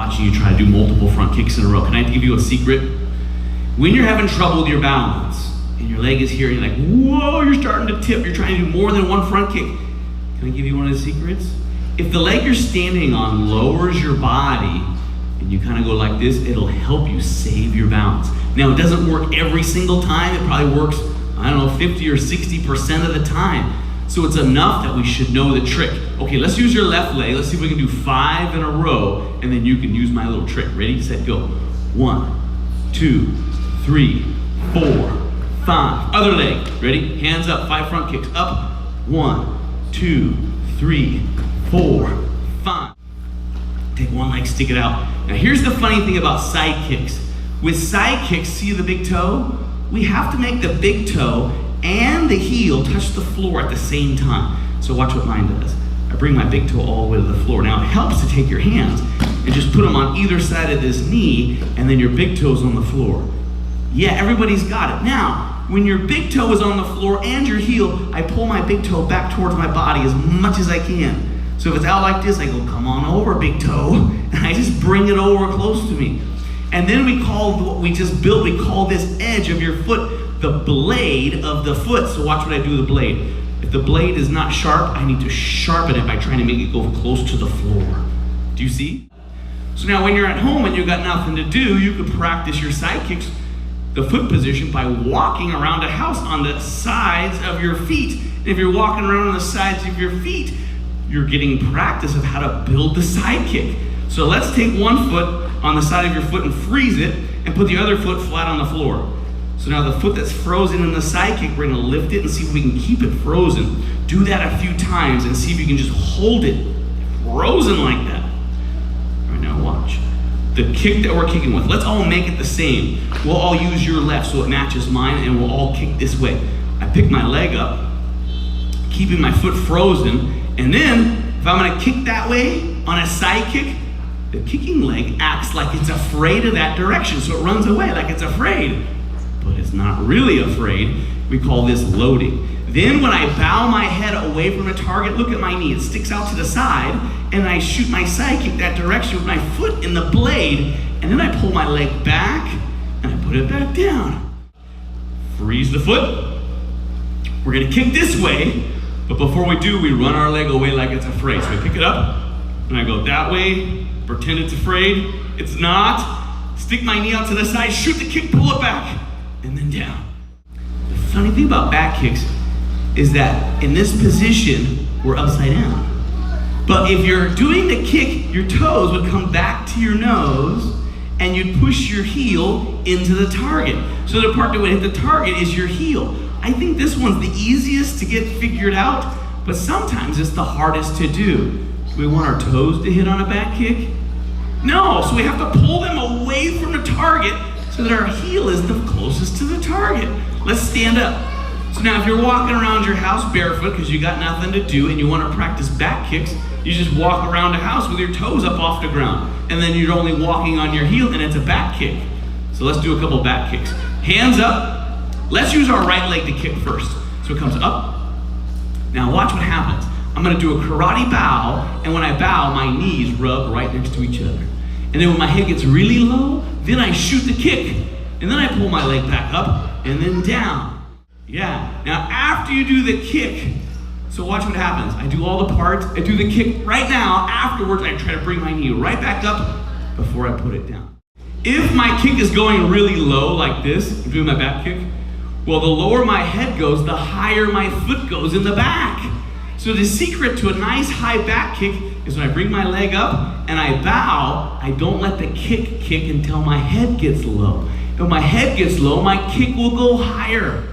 watching you try to do multiple front kicks in a row. Can I give you a secret? When you're having trouble with your balance and your leg is here and you're like, whoa, you're starting to tip, you're trying to do more than one front kick. Can I give you one of the secrets? If the leg you're standing on lowers your body and you kind of go like this, it'll help you save your balance. Now, it doesn't work every single time. It probably works, 50 or 60% of the time. So it's enough that we should know the trick. Okay, let's use your left leg. Let's see if we can do 5 in a row, and then you can use my little trick. Ready, set, go. 1, 2, 3, 4, 5. Other leg. Ready? Hands up. 5 front kicks. Up. 1, 2, 3, 4, 5. Take one leg, stick it out. Now here's the funny thing about side kicks. With side kicks, see the big toe? We have to make the big toe and the heel touch the floor at the same time. So watch what mine does. I bring my big toe all the way to the floor. Now it helps to take your hands and just put them on either side of this knee, and then your big toe's on the floor. Yeah, everybody's got it. Now, when your big toe is on the floor and your heel, I pull my big toe back towards my body as much as I can. So if it's out like this, I go, come on over, big toe, and I just bring it over close to me. And then we call what we just built, we call this edge of your foot the blade of the foot. So watch what I do with the blade. If the blade is not sharp, I need to sharpen it by trying to make it go close to the floor. Do you see? So now when you're at home and you've got nothing to do, you could practice your side kicks, the foot position, by walking around a house on the sides of your feet. And if you're walking around on the sides of your feet, you're getting practice of how to build the side kick. So let's take one foot on the side of your foot and freeze it, and put the other foot flat on the floor. So now the foot that's frozen in the side kick, we're gonna lift it and see if we can keep it frozen. Do that a few times and see if you can just hold it frozen like that. All right, now watch. The kick that we're kicking with, let's all make it the same. We'll all use your left so it matches mine, and we'll all kick this way. I pick my leg up, keeping my foot frozen, and then if I'm gonna kick that way on a side kick, the kicking leg acts like it's afraid of that direction, so it runs away like it's afraid. But it's not really afraid. We call this loading. Then when I bow my head away from the target, look at my knee. It sticks out to the side, and I shoot my side kick that direction with my foot in the blade, and then I pull my leg back, and I put it back down. Freeze the foot. We're gonna kick this way, but before we do, we run our leg away like it's afraid. So we pick it up, and I go that way, pretend it's afraid. It's not. Stick my knee out to the side, shoot the kick, pull it back, and then down. The funny thing about back kicks is that in this position, we're upside down. But if you're doing the kick, your toes would come back to your nose, and you'd push your heel into the target. So the part that would hit the target is your heel. I think this one's the easiest to get figured out, but sometimes it's the hardest to do. Do we want our toes to hit on a back kick? No, so we have to pull them away from the target so that our heel is the closest to the target. Let's stand up. So now if you're walking around your house barefoot because you got nothing to do and you want to practice back kicks, you just walk around the house with your toes up off the ground. And then you're only walking on your heel and it's a back kick. So let's do a couple back kicks. Hands up. Let's use our right leg to kick first. So it comes up. Now watch what happens. I'm gonna do a karate bow, and when I bow, my knees rub right next to each other. And then when my head gets really low, then I shoot the kick. And then I pull my leg back up, and then down. Yeah, now after you do the kick, so watch what happens. I do all the parts, I do the kick right now. Afterwards, I try to bring my knee right back up before I put it down. If my kick is going really low like this, I'm doing my back kick, well, the lower my head goes, the higher my foot goes in the back. So the secret to a nice high back kick is when I bring my leg up and I bow, I don't let the kick until my head gets low. If my head gets low, my kick will go higher.